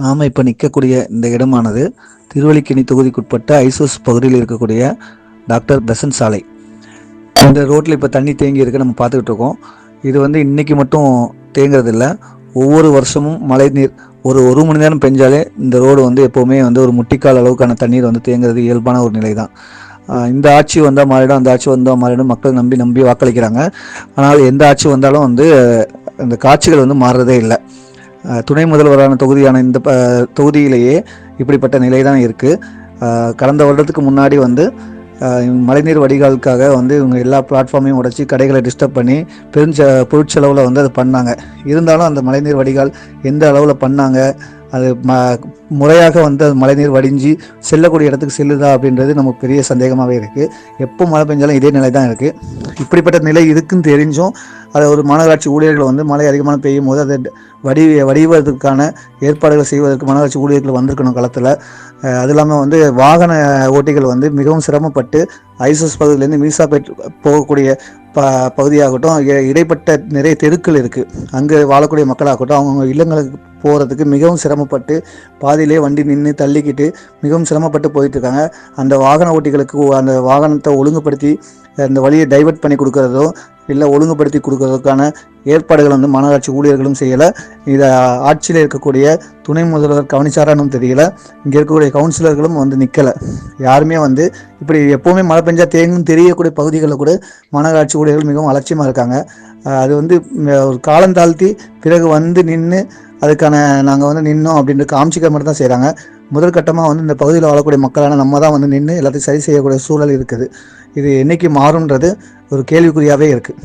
நாம் இப்போ நிற்கக்கூடிய இந்த இடமானது திருவல்லிக்கேணி தொகுதிக்குட்பட்ட ஐசோஸ் பகுதியில் இருக்கக்கூடிய டாக்டர் பெசன்ட் சாலை. இந்த ரோட்டில் இப்போ தண்ணி தேங்கி இருக்கு, நம்ம பார்த்துக்கிட்டு இருக்கோம். இது வந்து இன்னைக்கு மட்டும் தேங்குறதில்ல, ஒவ்வொரு வருஷமும் மழை நீர் ஒரு மணி நேரம் பெஞ்சாலே இந்த ரோடு வந்து எப்போவுமே வந்து ஒரு முட்டிக்கால் அளவுக்கான தண்ணீர் வந்து தேங்குறது இயல்பான ஒரு நிலை தான். இந்த ஆட்சி வந்தால் மாறிடும், அந்த ஆட்சி வந்தால் மாறிடும், மக்கள் நம்பி வாக்களிக்கிறாங்க. ஆனால் எந்த ஆட்சி வந்தாலும் வந்து இந்த காட்சிகள் வந்து மாறுறதே இல்லை. துணை முதல்வரான தொகுதியான இந்த தொகுதியிலேயே இப்படிப்பட்ட நிலை தான் இருக்குது. கடந்த வருடத்துக்கு முன்னாடி வந்து மழைநீர் வடிகாலுக்காக வந்து இவங்க எல்லா பிளாட்ஃபார்மையும் உடைச்சி கடைகளை டிஸ்டர்ப் பண்ணி பொருட்செலவில் வந்து அதை பண்ணாங்க. இருந்தாலும் அந்த மழைநீர் வடிகால் எந்த அளவில் பண்ணாங்க, அது முறையாக வந்து அது மழைநீர் வடிஞ்சு செல்லக்கூடிய இடத்துக்கு செல்லுதா அப்படின்றது நமக்கு பெரிய சந்தேகமாகவே இருக்குது. எப்போ மழை பெஞ்சாலும் இதே நிலை தான் இருக்குது. இப்படிப்பட்ட நிலை இருக்குன்னு தெரிஞ்சும் அதை ஒரு மாநகராட்சி ஊழியர்கள் வந்து மழை அதிகமாக பெய்யும் போது அதை வடிவதற்கான ஏற்பாடுகள் செய்வதற்கு மாநகராட்சி ஊழியர்கள் வந்திருக்கணும் களத்தில். அது இல்லாமல் வந்து வாகன ஓட்டிகள் வந்து மிகவும் சிரமப்பட்டு ஐசோஸ் பகுதியிலேருந்து மீசாப்பேட் போகக்கூடிய பகுதியாகட்டும், இடைப்பட்ட நிறைய தெருக்கள் இருக்குது, அங்கே வாழக்கூடிய மக்களாகட்டும் அவங்க இல்லங்களுக்கு போகிறதுக்கு மிகவும் சிரமப்பட்டு பாதியிலே வண்டி நின்று தள்ளிக்கிட்டு மிகவும் சிரமப்பட்டு போயிட்டுருக்காங்க. அந்த வாகன ஓட்டிகளுக்கு அந்த வாகனத்தை ஒழுங்குபடுத்தி அந்த வழியை டைவர்ட் பண்ணி கொடுக்குறதோ இல்லை ஒழுங்குபடுத்தி கொடுக்கறதுக்கான ஏற்பாடுகள் வந்து மாநகராட்சி ஊழியர்களும் செய்யலை. இதை ஆட்சியில் இருக்கக்கூடிய துணை முதல்வர் கவனிச்சாரான்னு தெரியல. இங்கே இருக்கக்கூடிய கவுன்சிலர்களும் வந்து நிற்கலை. யாருமே வந்து இப்படி எப்போவுமே மழை பெஞ்சா தேங்கும் தெரியக்கூடிய பகுதிகளில் கூட மாநகராட்சி ஊழியர்கள் மிகவும் அலட்சியமாக இருக்காங்க. அது வந்து ஒரு காலந்தாழ்த்தி பிறகு வந்து நின்று அதுக்கான நாங்கள் வந்து நின்னோம் அப்படின்ற காமிச்சிக்க மட்டும் தான் செய்கிறாங்க. முதல் கட்டமாக வந்து இந்த பகுதியில் வாழக்கூடிய மக்களான நம்ம தான் வந்து நின்று எல்லாத்தையும் சரி செய்யக்கூடிய சூழல் இருக்குது. இது என்னைக்கு மாறுன்றது ஒரு கேள்விக்குறியாகவே இருக்குது.